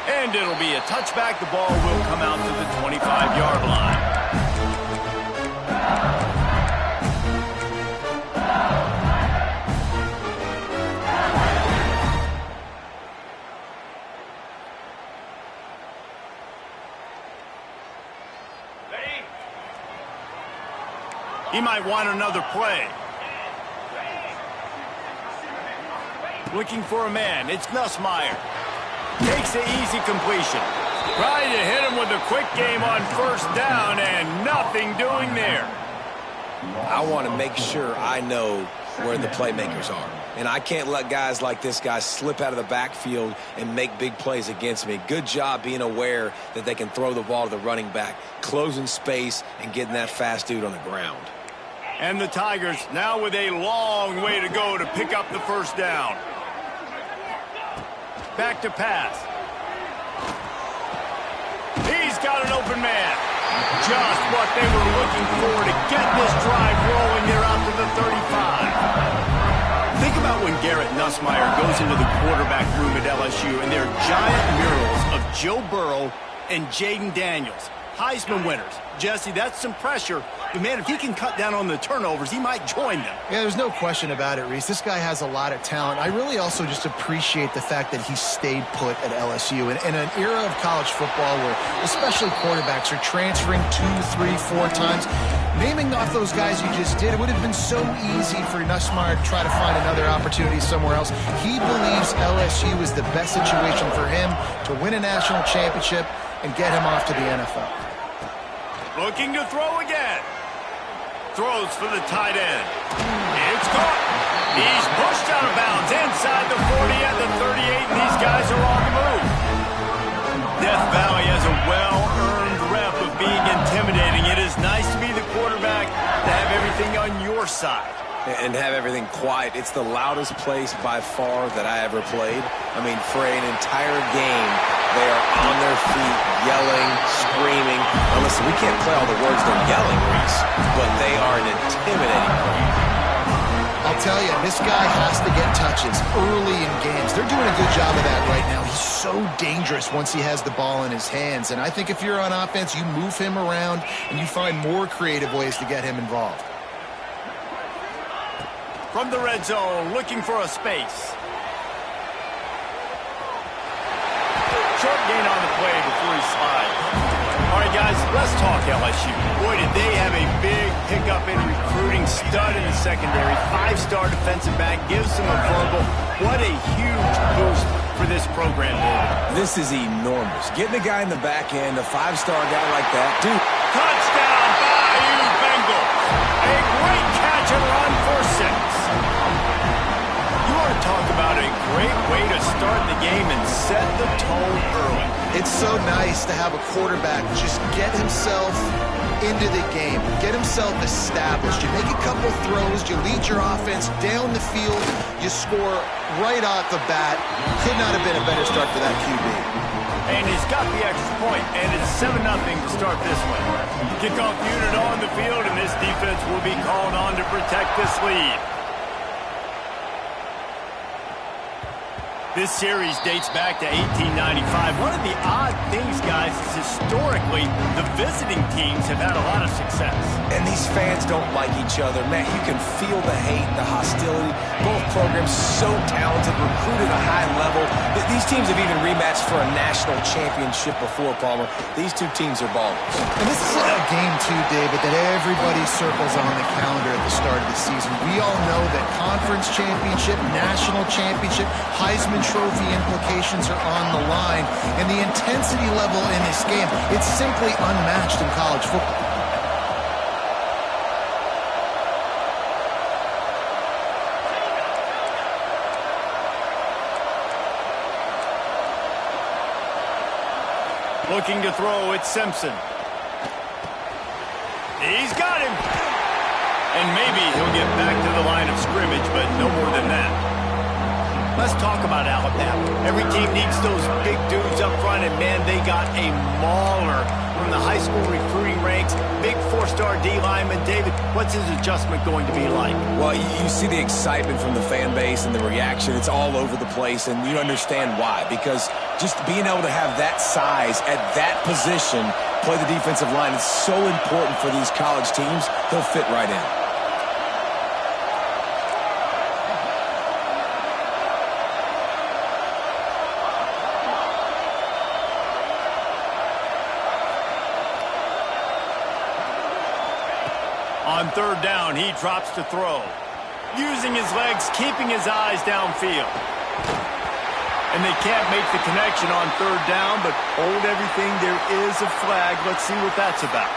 And it'll be a touchback. The ball will come out to the 25-yard line. He might want another play. Looking for a man. It's Nussmeier. Takes the easy completion. Trying to hit him with a quick game on first down and nothing doing there. I want to make sure I know where the playmakers are. And I can't let guys like this guy slip out of the backfield and make big plays against me. Good job being aware that they can throw the ball to the running back, closing space and getting that fast dude on the ground. And the Tigers now with a long way to go to pick up the first down. Back to pass. He's got an open man. Just what they were looking for to get this drive rolling. They're out to the 35. Think about when Garrett Nussmeier goes into the quarterback room at LSU and there are giant murals of Joe Burrow and Jaden Daniels. Heisman winners. Jesse, that's some pressure. But, man, if he can cut down on the turnovers, he might join them. Yeah, there's no question about it, Reese. This guy has a lot of talent. I really also just appreciate the fact that he stayed put at LSU. In an era of college football where especially quarterbacks are transferring 2, 3, 4 times, naming off those guys you just did, it would have been so easy for Nussmeier to try to find another opportunity somewhere else. He believes LSU is the best situation for him to win a national championship and get him off to the NFL. Looking to throw again. Throws for the tight end. It's caught. He's pushed out of bounds inside the 40 at the 38, and these guys are on the move. Death Valley has a well-earned rep of being intimidating. It is nice to be the quarterback, to have everything on your side. And have everything quiet. It's the loudest place by far that I ever played. I mean, for an entire game, they are on their feet, yelling, screaming. Now listen, we can't play all the words they're yelling, Reese, but they are an intimidating crowd. I'll tell you, this guy has to get touches early in games. They're doing a good job of that right now. He's so dangerous once he has the ball in his hands. And I think if you're on offense, you move him around and you find more creative ways to get him involved. From the red zone, looking for a space. Short gain on the play before he slides. All right, guys, let's talk LSU. Boy, did they have a big pickup in recruiting. Stud in the secondary. 5-star defensive back. Gives them a verbal. What a huge boost for this program, David. This is enormous. Getting a guy in the back end, a 5-star guy like that. Dude. Touchdown, Bayou Bengals. A great catch and run for 6. You want to talk about a great way to start the game and set the tone early. It's so nice to have a quarterback just get himself into the game, get himself established. You make a couple throws, you lead your offense down the field, you score right off the bat. Could not have been a better start for that QB. And he's got the extra point, and it's 7-0 to start this one. Kickoff unit on the field, and this defense will be called on to protect this lead. This series dates back to 1895. One of the odd things, guys, is historically the visiting teams have had a lot of success. And these fans don't like each other. Man, you can feel the hate, the hostility. Both programs so talented, recruited at a high level. These teams have even rematched for a national championship before, Palmer. These two teams are ballers. And this is a game, too, David, that everybody circles on the calendar at the start of the season. We all know that conference championship, national championship, Heisman Trophy implications are on the line. And the intensity level in this game, it's simply unmatched in college football. Looking to throw, it's Simpson. He's got him. And maybe he'll get back to the line of scrimmage, but no more than that. Let's talk about Alabama. Every team needs those big dudes up front front, and, man, they got a mauler from the high school recruiting ranks. Big four-star D lineman. David, what's his adjustment going to be like? Well, you see the excitement from the fan base and the reaction. It's all over the place, and you understand why. Because just being able to have that size at that position, play the defensive line, is so important for these college teams. He'll fit right in. On third down, he drops to throw. Using his legs, keeping his eyes downfield. And they can't make the connection on third down, but hold everything, there is a flag. Let's see what that's about.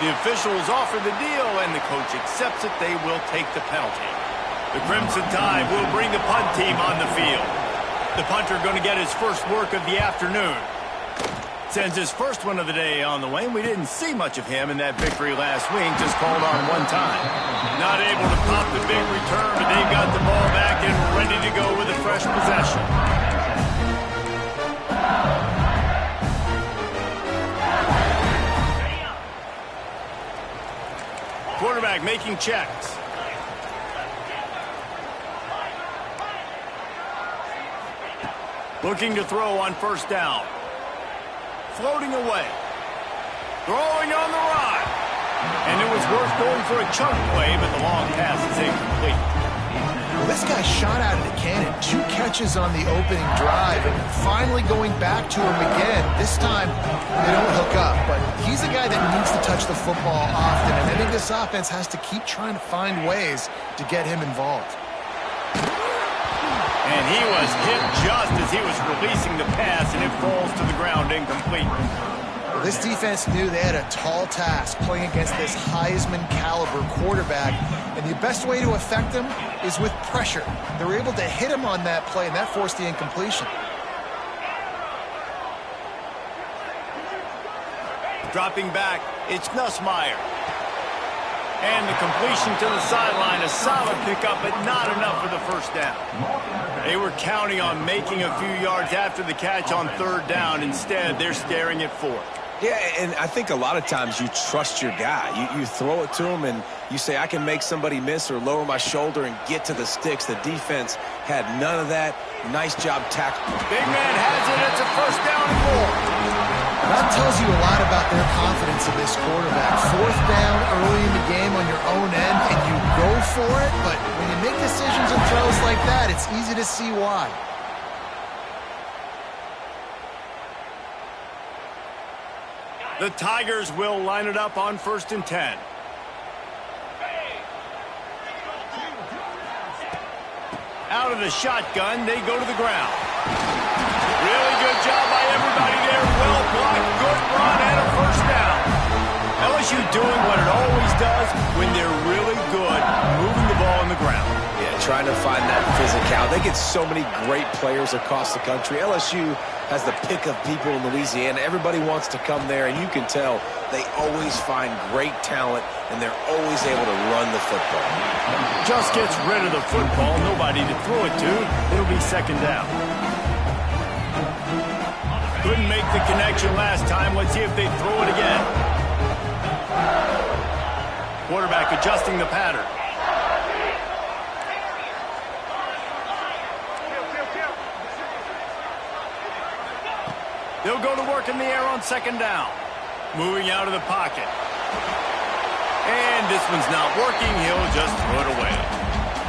The officials offer the deal, and the coach accepts it. They will take the penalty. The Crimson Tide will bring the punt team on the field. The punter going to get his first work of the afternoon. Sends his first one of the day on the way. We didn't see much of him in that victory last week, just called on one time. Not able to pop the big return, but they've got the ball back and ready to go with a fresh possession. Quarterback making checks. Looking to throw on first down. Floating away. Throwing on the run. And it was worth going for a chunk play, but the long pass is incomplete. Well, this guy shot out of the cannon. 2 catches on the opening drive, and finally going back to him again. This time, they don't hook up, but he's a guy that needs to touch the football often, and I think this offense has to keep trying to find ways to get him involved. And he was hit just as he was releasing the pass, and it falls to the ground incomplete. Well, this defense knew they had a tall task playing against this Heisman-caliber quarterback, and the best way to affect him is with pressure. They were able to hit him on that play, and that forced the incompletion. Dropping back, it's Nussmeier. And the completion to the sideline, a solid pickup, but not enough for the first down. They were counting on making a few yards after the catch on third down. Instead, they're staring at fourth. Yeah, and I think a lot of times you trust your guy. You throw it to him, and you say, I can make somebody miss or lower my shoulder and get to the sticks. The defense had none of that. Nice job tackling. Big man has it. It's a first down and more. That tells you a lot about their confidence in this quarterback. Fourth down early in the game on your own end, and you go for it, but when you make decisions and throws like that, it's easy to see why. The Tigers will line it up on 1st and 10. Out of the shotgun, they go to the ground. Really good job by everybody there. Well blocked, good run, and a first down. LSU doing what it always does when they're really good, moving the ball on the ground. Yeah, trying to find that physicality. They get so many great players across the country. LSU has the pick of people in Louisiana. Everybody wants to come there, and you can tell they always find great talent, and they're always able to run the football. Just gets rid of the football, nobody to throw it to. It'll be second down. Couldn't make the connection last time. Let's see if they throw it again. Quarterback adjusting the pattern. They'll go to work in the air on second down. Moving out of the pocket. And this one's not working. He'll just throw it away.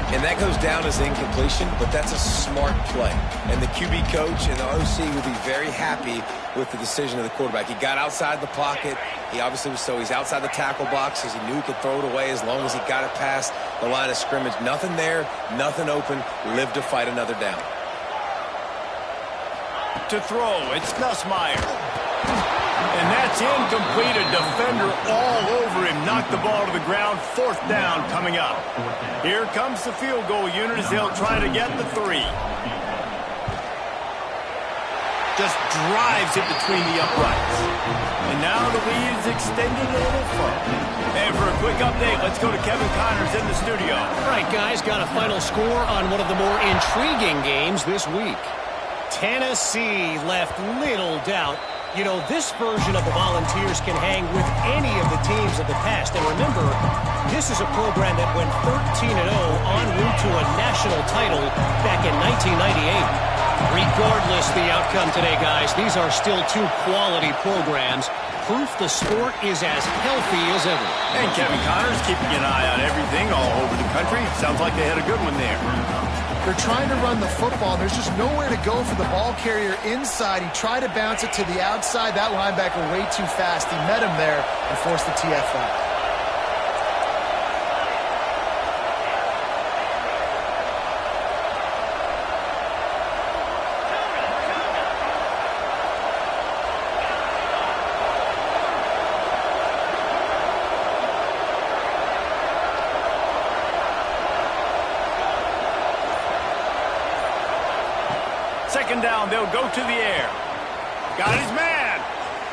And that goes down as incompletion, but that's a smart play. And the QB coach and the OC will be very happy with the decision of the quarterback. He got outside the pocket. He obviously was he's outside the tackle box because he knew he could throw it away as long as he got it past the line of scrimmage. Nothing there, nothing open. Live to fight another down. To throw, it's Nussmeier. And that's incomplete. A defender all over him. Knocked the ball to the ground. Fourth down coming up. Here comes the field goal unit as they'll try to get the 3. Just drives it between the uprights. And now the lead is extending a little further. And for a quick update, let's go to Kevin Connors in the studio. All right, guys, got a final score on one of the more intriguing games this week. Tennessee left little doubt. You know, this version of the Volunteers can hang with any of the teams of the past. And remember, this is a program that went 13-0 en route to a national title back in 1998. Regardless the outcome today, guys, these are still two quality programs. Proof the sport is as healthy as ever. And Kevin Connors keeping an eye on everything all over the country. Sounds like they had a good one there. They're trying to run the football. There's just nowhere to go for the ball carrier inside. He tried to bounce it to the outside. That linebacker way too fast. He met him there and forced the TFL. Second down, they'll go to the air. Got his man.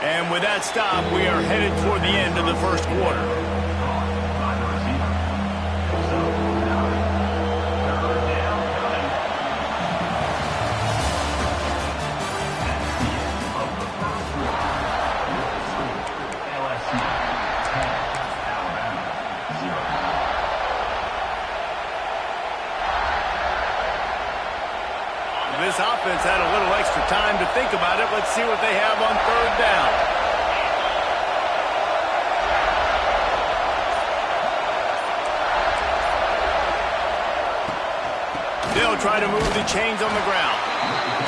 And with that stop, we are headed toward the end of the first quarter. This offense had a little extra time to think about it. Let's see what they have on third down. They'll try to move the chains on the ground.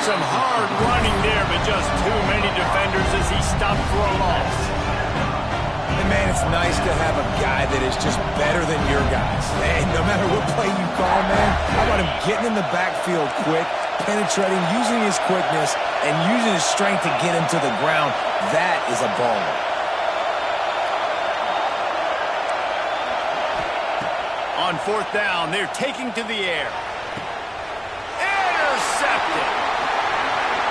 Some hard running there, but just too many defenders as he stopped for a loss. And man, it's nice to have a guy that is just better than your guys. And no matter what play you call, man, how about him getting in the backfield quick, penetrating, using his quickness, and using his strength to get him to the ground. That is a baller. On fourth down, they're taking to the air. Intercepted.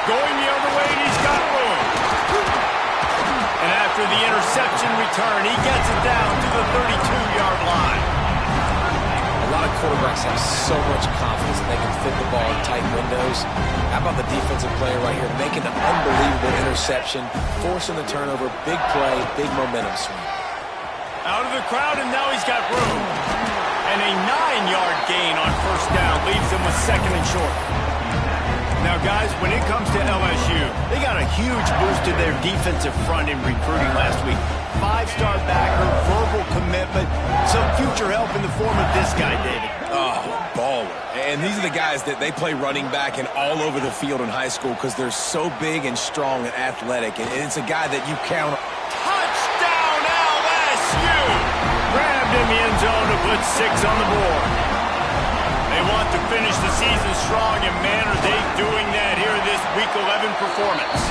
Going the other way, and he's got room. And after the interception return, he gets it down to the 32-yard line. A lot of quarterbacks have so much confidence that they can fit the ball in tight windows. How about the defensive player right here making an unbelievable interception, forcing the turnover, big play, big momentum swing. Out of the crowd, and now he's got room. And a 9-yard gain on first down leaves him with second and short. Now, guys, when it comes to LSU, they got a huge boost to their defensive front in recruiting last week. 5-star backer, verbal commitment, some future help in the form of this guy, David. Oh, baller. And these are the guys that they play running back and all over the field in high school because they're so big and strong and athletic. And it's a guy that you count on. Touchdown, LSU! Grabbed in the end zone to put 6 on the board. They want to finish the season strong, and man, are they doing that here in this Week 11 performance.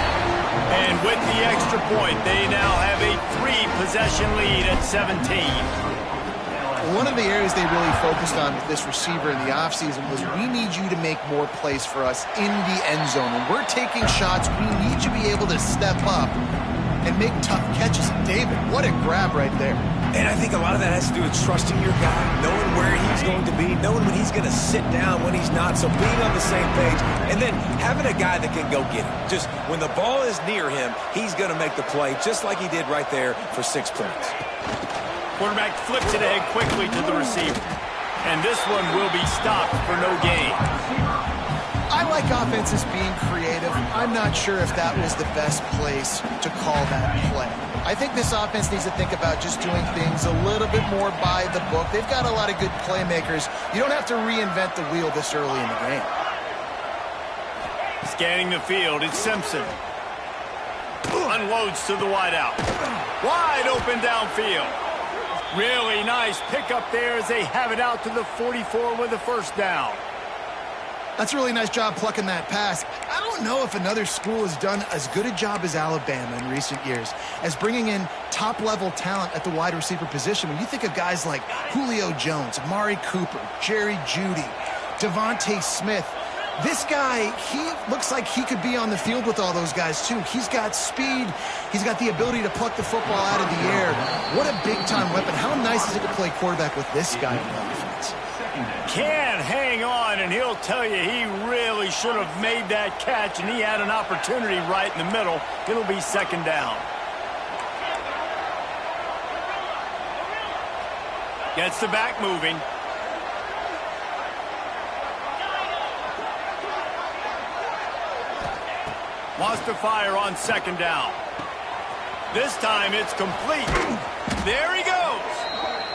And with the extra point, they now have a 3-possession lead at 17. One of the areas they really focused on with this receiver in the offseason was we need you to make more plays for us in the end zone. When we're taking shots, we need you to be able to step up and make tough catches. David, what a grab right there. And I think a lot of that has to do with trusting your guy, knowing where he's going to be, knowing when he's going to sit down, when he's not, so being on the same page, and then having a guy that can go get him. Just when the ball is near him, he's going to make the play, just like he did right there for 6 points. Quarterback flips it ahead quickly to the receiver. And this one will be stopped for no gain. I like offenses being creative. I'm not sure if that was the best place to call that play. I think this offense needs to think about just doing things a little bit more by the book. They've got a lot of good playmakers. You don't have to reinvent the wheel this early in the game. Scanning the field, it's Simpson. Unloads to the wideout. Wide open downfield. Really nice pickup there as they have it out to the 44 with a first down. That's a really nice job plucking that pass. I don't know if another school has done as good a job as Alabama in recent years as bringing in top-level talent at the wide receiver position. When you think of guys like Julio Jones, Amari Cooper, Jerry Jeudy, Devontae Smith, this guy, he looks like he could be on the field with all those guys, too. He's got speed. He's got the ability to pluck the football out of the air. What a big-time weapon. How nice is it to play quarterback with this guy in the offense? can hang on, and he'll tell you he really should have made that catch, and he had an opportunity right in the middle. It'll be second down. Gets the back moving. Wants to fire on second down. This time it's complete. There he goes.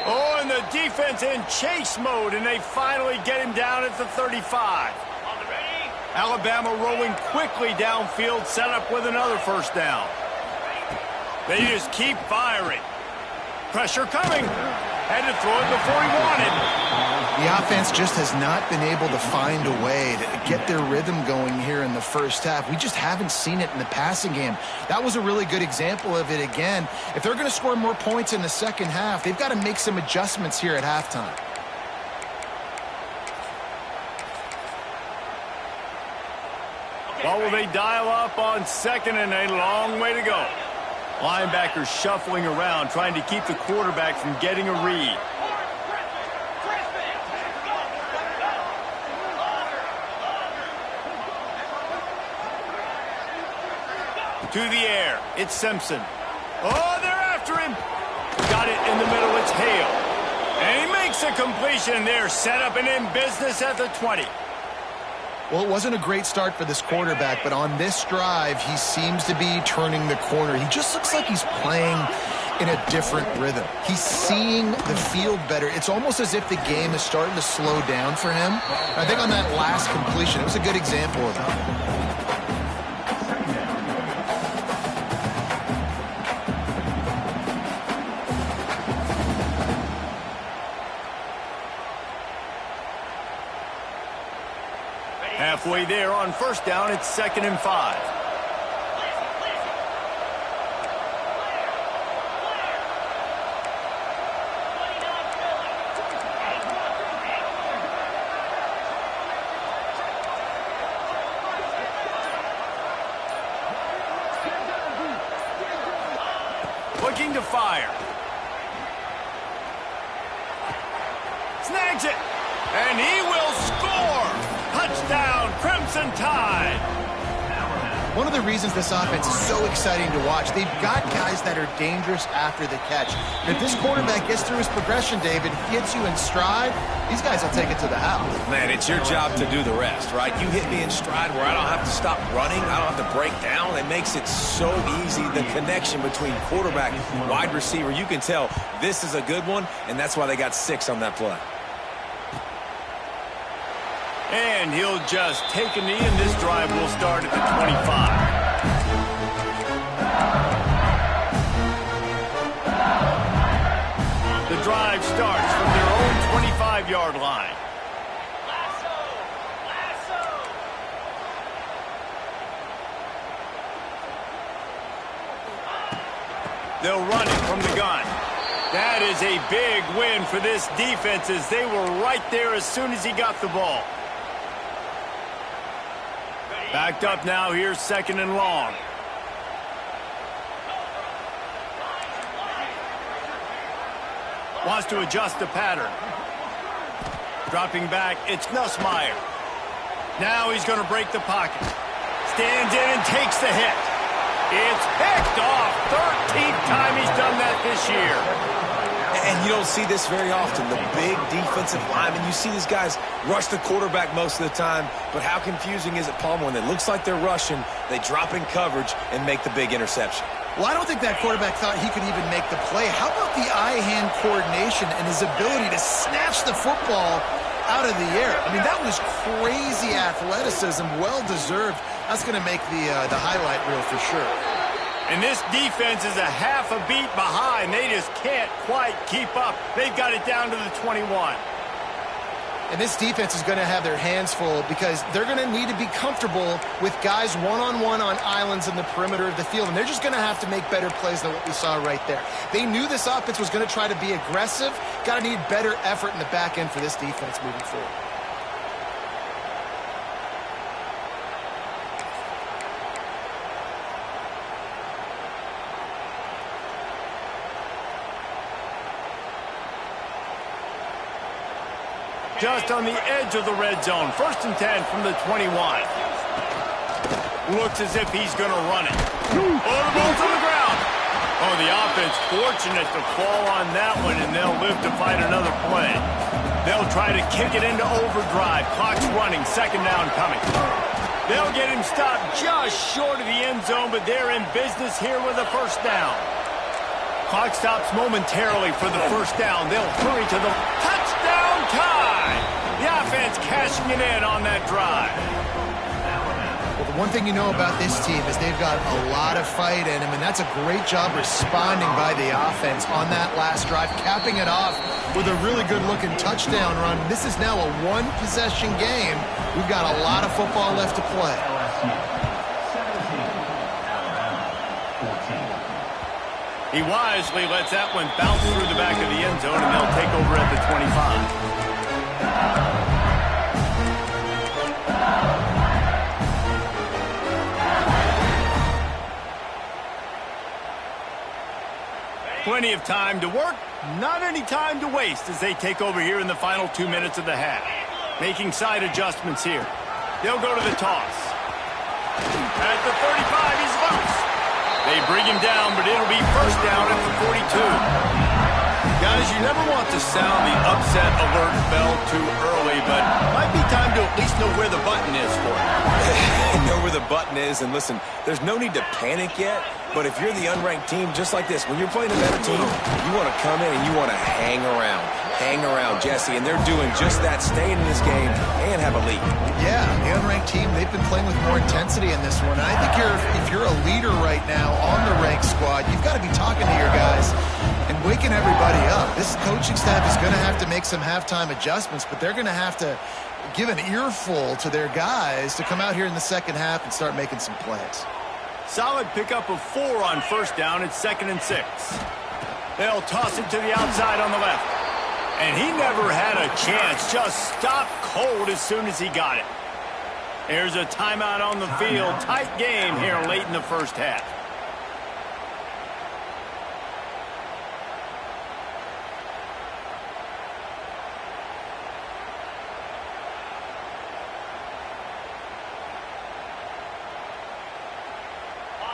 Oh, and the defense in chase mode, and they finally get him down at the 35. Alabama rolling quickly downfield, set up with another first down. They just keep firing. Pressure coming. Had to throw it before he wanted. The offense just has not been able to find a way to get their rhythm going here in the first half. We just haven't seen it in the passing game. That was a really good example of it again. If they're going to score more points in the second half, they've got to make some adjustments here at halftime. Well, will they dial up on second, and a long way to go. Linebackers shuffling around, trying to keep the quarterback from getting a read. To the air. It's Simpson. Oh, they're after him. Got it in the middle. It's Hale. And he makes a completion there. Set up and in business at the 20. Well, it wasn't a great start for this quarterback, but on this drive, he seems to be turning the corner. He just looks like he's playing in a different rhythm. He's seeing the field better. It's almost as if the game is starting to slow down for him. I think on that last completion, it was a good example of that. Halfway there on first down, it's 2nd and 5. Looking to fire. Snags it. And he will score. Touchdown, Crimson Tide. One of the reasons this offense is so exciting to watch, they've got guys that are dangerous after the catch. And if this quarterback gets through his progression, David, gets you in stride, these guys will take it to the house. Man, it's your job to do the rest, right? You hit me in stride where I don't have to stop running. I don't have to break down. It makes it so easy, the connection between quarterback and wide receiver. You can tell this is a good one, and that's why they got 6 on that play. And he'll just take a knee, and this drive will start at the 25. The drive starts from their own 25-yard line. They'll run it from the gun. That is a big win for this defense, as they were right there as soon as he got the ball. Backed up now, here's 2nd and long. Wants to adjust the pattern. Dropping back, it's Nussmeier. Now he's going to break the pocket. Stands in and takes the hit. It's picked off. 13th time he's done that this year. And you don't see this very often, the big defensive linemen. You see these guys rush the quarterback most of the time, but how confusing is it, Palmer, when it looks like they're rushing, they drop in coverage and make the big interception? Well, I don't think that quarterback thought he could even make the play. How about the eye-hand coordination and his ability to snatch the football out of the air? I mean, that was crazy athleticism, well-deserved. That's going to make the highlight reel for sure. And this defense is a half a beat behind. They just can't quite keep up. They've got it down to the 21. And this defense is going to have their hands full because they're going to need to be comfortable with guys one-on-one on islands in the perimeter of the field. And they're just going to have to make better plays than what we saw right there. They knew this offense was going to try to be aggressive. Got to need better effort in the back end for this defense moving forward. just on the edge of the red zone. 1st and 10 from the 21. Looks as if he's going to run it. Oh, the ball's on the ground. Oh, the offense fortunate to fall on that one, and they'll live to fight another play. They'll try to kick it into overdrive. Clock's running. 2nd down coming. They'll get him stopped just short of the end zone, but they're in business here with a 1st down. Clock stops momentarily for the 1st down. They'll hurry to the touchdown tie. The offense cashing it in on that drive. Well, the one thing you know about this team is they've got a lot of fight in them, and that's a great job responding by the offense on that last drive, capping it off with a really good-looking touchdown run. This is now a one-possession game. We've got a lot of football left to play. He wisely lets that one bounce through the back of the end zone, and they'll take over at the 25. Plenty of time to work, not any time to waste as they take over here in the final 2 minutes of the half. Making side adjustments here. They'll go to the toss. At the 35, he's loose. They bring him down, but it'll be 1st down at the 42. Guys, you never want to sound the upset alert bell too early, but might be time to at least know where the button is for it. Know where the button is, and listen, there's no need to panic yet, but if you're the unranked team, just like this, when you're playing a better team, you want to come in and you want to hang around. Hang around, Jesse, and they're doing just that, staying in this game and have a lead. Yeah, the unranked team, they've been playing with more intensity in this one. And I think if you're a leader right now on the ranked squad, you've got to be talking to your guys and waking everybody up. This coaching staff is going to have to make some halftime adjustments, but they're going to have to give an earful to their guys to come out here in the second half and start making some plays. Solid pickup of 4 on 1st down. It's 2nd and 6. They'll toss it to the outside on the left. And he never had a chance. Just stopped cold as soon as he got it. There's a timeout on the field. Tight game here late in the 1st half.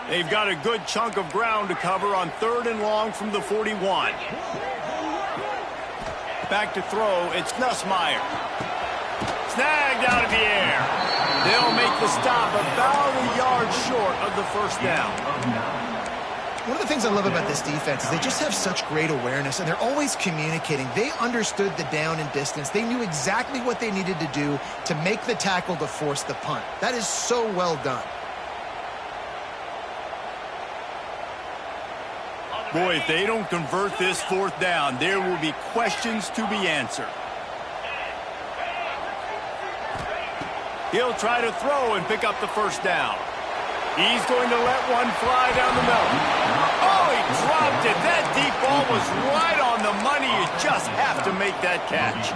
They've got a good chunk of ground to cover on 3rd and long from the 41. Back to throw, it's Nussmeier. Snagged out of the air. They'll make the stop about a yard short of the 1st down. One of the things I love about this defense is they just have such great awareness, and they're always communicating. They understood the down and distance. They knew exactly what they needed to do to make the tackle to force the punt. That is so well done. Boy, if they don't convert this 4th down, there will be questions to be answered. He'll try to throw and pick up the 1st down. He's going to let one fly down the middle. Oh, he dropped it. That deep ball was right on the money. You just have to make that catch.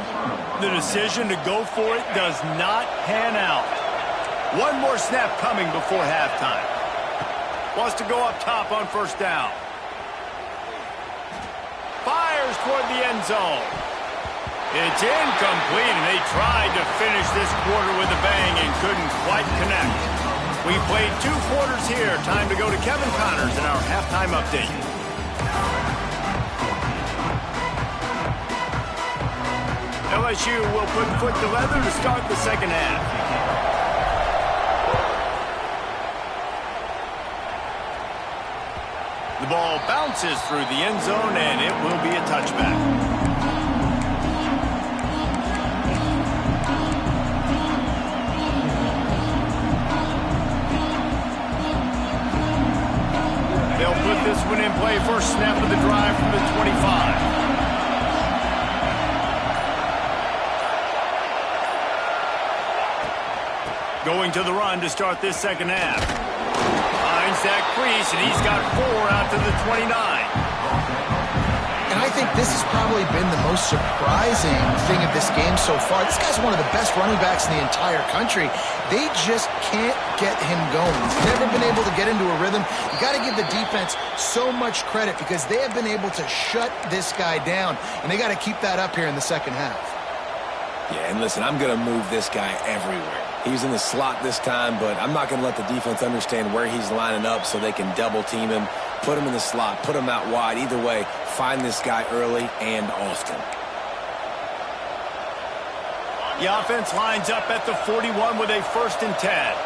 The decision to go for it does not pan out. One more snap coming before halftime. Wants to go up top on 1st down. Fires toward the end zone. It's incomplete, and they tried to finish this quarter with a bang and couldn't quite connect. We played 2 quarters here. Time to go to Kevin Connors in our halftime update. LSU will put foot to leather to start the 2nd half. The ball bounces through the end zone, and it will be a touchback. They'll put this one in play. First snap of the drive from the 25. Going to the run to start this 2nd half. Finds Zach Priest, and he's got 4 out to the 29. And I think this has probably been the most surprising thing of this game so far. This guy's one of the best running backs in the entire country. They just can't get him going. He's never been able to get into a rhythm. You got to give the defense so much credit because they have been able to shut this guy down, and they got to keep that up here in the 2nd half. Yeah, and listen, I'm going to move this guy everywhere. He's in the slot this time, but I'm not going to let the defense understand where he's lining up so they can double team him, put him in the slot, put him out wide. Either way, find this guy early and often. The offense lines up at the 41 with a 1st and 10.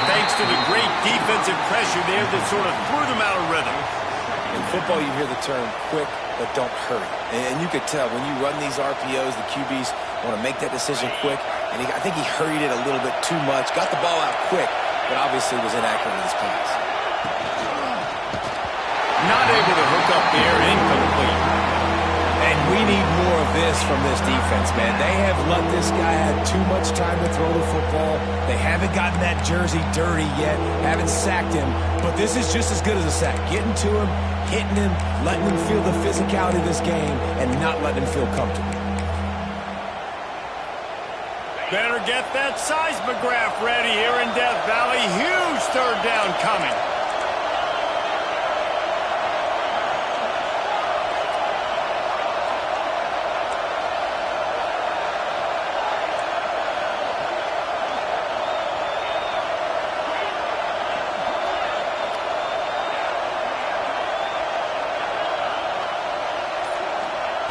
Thanks to the great defensive pressure there that sort of threw them out of rhythm. In football, you hear the term quick, but don't hurry. And you could tell when you run these RPOs, the QBs want to make that decision quick. And I think he hurried it a little bit too much. Got the ball out quick, but obviously was inaccurate in his pass. Not able to hook up there, incomplete. And we need more of this from this defense, man. They have let this guy have too much time to throw the football. They haven't gotten that jersey dirty yet, haven't sacked him. But this is just as good as a sack. Getting to him, hitting him, letting him feel the physicality of this game, and not letting him feel comfortable. Better get that seismograph ready here in Death Valley. Huge 3rd down coming.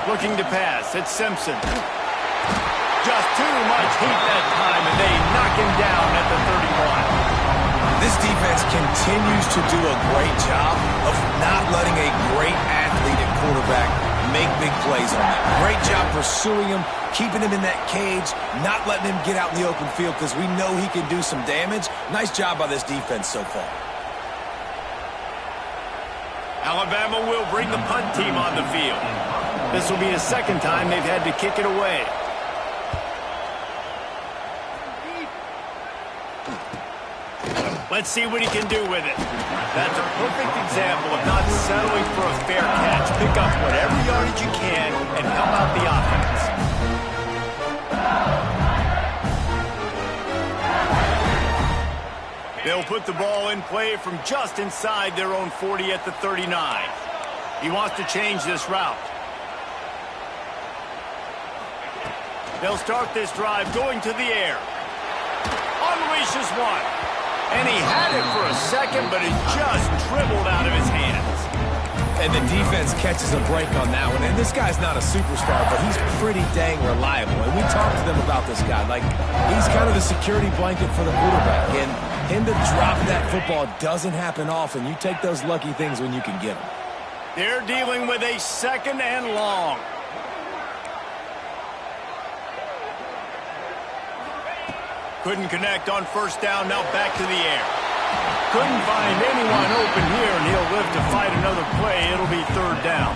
Looking to pass, it's Simpson. Just too much heat that time, and they knock him down at the 31. This defense continues to do a great job of not letting a great athlete at quarterback make big plays on them. Great job pursuing him, keeping him in that cage, not letting him get out in the open field because we know he can do some damage. Nice job by this defense so far. Alabama will bring the punt team on the field. This will be the 2nd time they've had to kick it away. Let's see what he can do with it. That's a perfect example of not settling for a fair catch. Pick up whatever yardage you can and help out the offense. They'll put the ball in play from just inside their own 40 at the 39. He wants to change this route. They'll start this drive going to the air. Unleashes one. And he had it for a second, but it just dribbled out of his hands. And the defense catches a break on that one. And this guy's not a superstar, but he's pretty dang reliable. And we talked to them about this guy. Like, he's kind of the security blanket for the quarterback. And him to drop that football doesn't happen often. You take those lucky things when you can get them. They're dealing with a 2nd and long. Couldn't connect on 1st down, now back to the air. Couldn't find anyone open here, and he'll live to fight another play. It'll be 3rd down.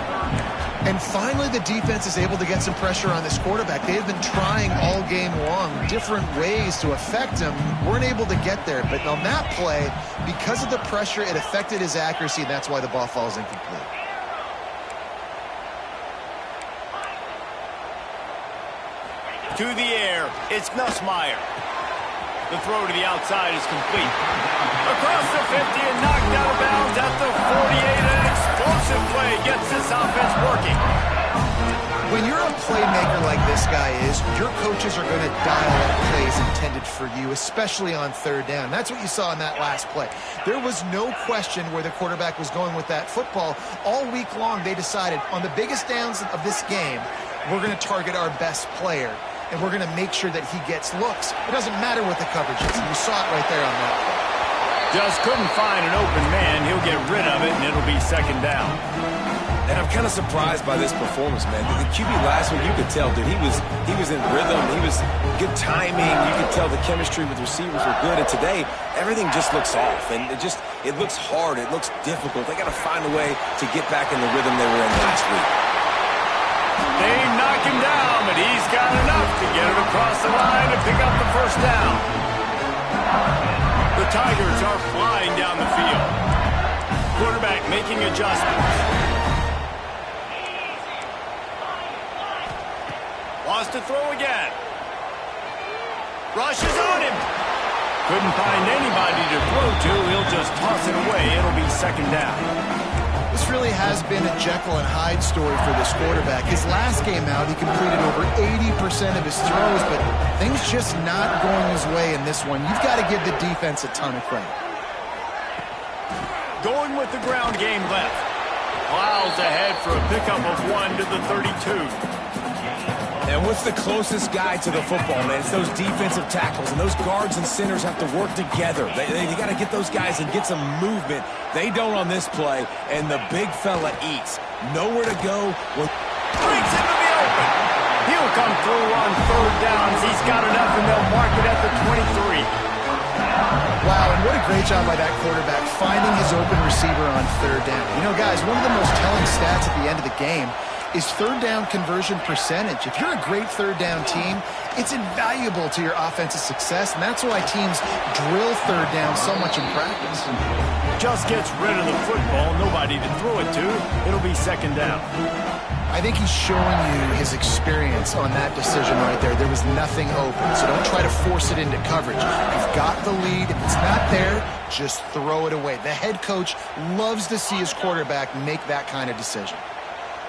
And finally, the defense is able to get some pressure on this quarterback. They have been trying all game long different ways to affect him. Weren't able to get there. But on that play, because of the pressure, it affected his accuracy, and that's why the ball falls incomplete. To the air, it's Nussmeier. The throw to the outside is complete. Across the 50 and knocked out of bounds at the 48. An explosive play gets this offense working. When you're a playmaker like this guy is, your coaches are going to dial up plays intended for you, especially on 3rd down. That's what you saw in that last play. There was no question where the quarterback was going with that football. All week long, they decided on the biggest downs of this game, we're going to target our best player. And we're going to make sure that he gets looks. It doesn't matter what the coverage is. You saw it right there on that play. Just couldn't find an open man. He'll get rid of it, and it'll be 2nd down. And I'm kind of surprised by this performance, man. The QB last week, you could tell, dude, he was in rhythm. He was good timing. You could tell the chemistry with receivers were good. And today, everything just looks off. And it looks hard. It looks difficult. They got to find a way to get back in the rhythm they were in last week. They knock him down, but he's got enough to get it across the line and pick up the 1st down. The Tigers are flying down the field. Quarterback making adjustments. Wants to throw again. Rushes on him. Couldn't find anybody to throw to. He'll just toss it away. It'll be second down. This really has been a Jekyll and Hyde story for this quarterback. His last game out, he completed over 80% of his throws, but things just not going his way in this one. You've got to give the defense a ton of credit. Going with the ground game left. Plows ahead for a pickup of 1 to the 32. And what's the closest guy to the football, man? It's those defensive tackles, and those guards and centers have to work together. They got to get those guys and get some movement. They don't on this play, and the big fella eats. Nowhere to go. Breaks into the open. He'll come through on third downs. He's got enough, and they'll mark it at the 23. Wow, and what a great job by that quarterback finding his open receiver on third down. You know, guys, one of the most telling stats at the end of the game is third down conversion percentage. If you're a great third down team, it's invaluable to your offensive success, and that's why teams drill third down so much in practice. Just gets rid of the football, nobody to throw it to. It'll be second down. I think he's showing you his experience on that decision right there. There was nothing open, so don't try to force it into coverage. You've got the lead. If it's not there, just throw it away. The head coach loves to see his quarterback make that kind of decision.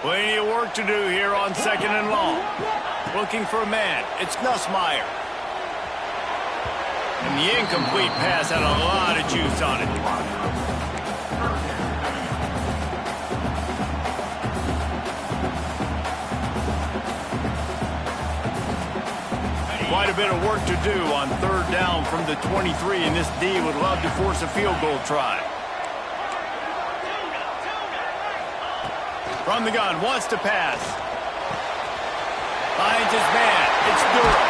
Plenty of work to do here on second and long. Looking for a man. It's Nussmeier. And the incomplete pass had a lot of juice on it. Quite a bit of work to do on third down from the 23, and this D would love to force a field goal try. From the gun, wants to pass. Finds his man. It's Durham.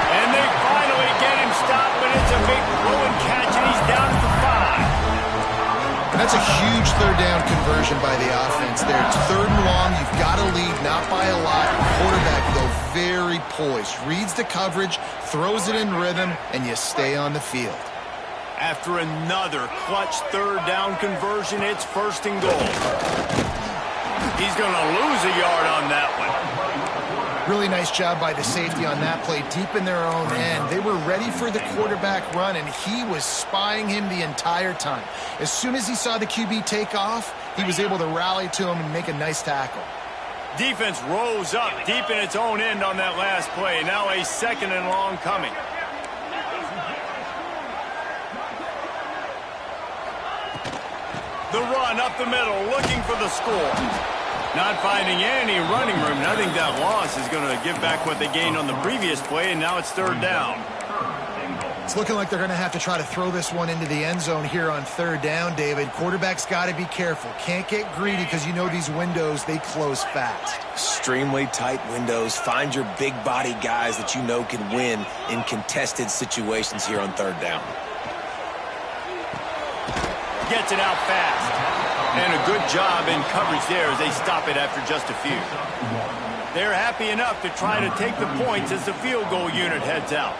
And they finally get him stopped, but it's a big blowing catch, and he's down at the 5. And that's a huge third down conversion by the offense there. It's third and long. You've got to lead, not by a lot. Quarterback, though, very poised. Reads the coverage, throws it in rhythm, and you stay on the field. After another clutch third down conversion, it's first and goal. He's going to lose a yard on that one. Really nice job by the safety on that play, deep in their own end. They were ready for the quarterback run, and he was spying him the entire time. As soon as he saw the QB take off, he was able to rally to him and make a nice tackle. Defense rose up deep in its own end on that last play. Now a second and long coming. The run up the middle, looking for the score. Not finding any running room. I think that loss is going to give back what they gained on the previous play, and now it's third down. It's looking like they're going to have to try to throw this one into the end zone here on third down, David. Quarterback's got to be careful. Can't get greedy because you know these windows, they close fast. Extremely tight windows. Find your big body guys that you know can win in contested situations here on third down. Gets it out fast. And a good job in coverage there as they stop it after just a few. They're happy enough to try to take the points as the field goal unit heads out.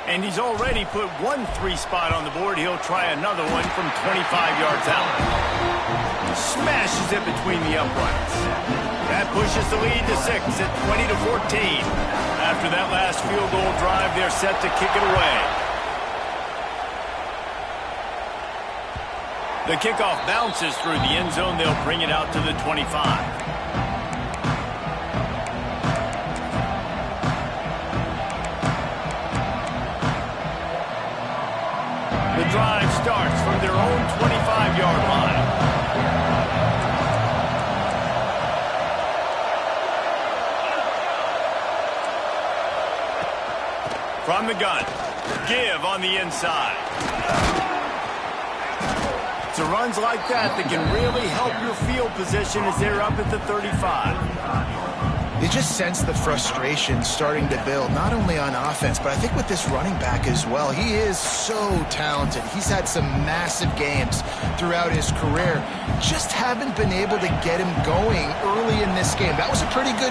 And he's already put 1 3 spot on the board. He'll try another one from 25 yards out. Smashes it between the uprights. That pushes the lead to 6 at 20 to 14. After that last field goal drive, they're set to kick it away. The kickoff bounces through the end zone. They'll bring it out to the 25. The drive starts from their own 25-yard line. From the gun, give on the inside. It's runs like that that can really help your field position as they're up at the 35. You just sense the frustration starting to build, not only on offense, but I think with this running back as well. He is so talented. He's had some massive games throughout his career. Just haven't been able to get him going early in this game. That was a pretty good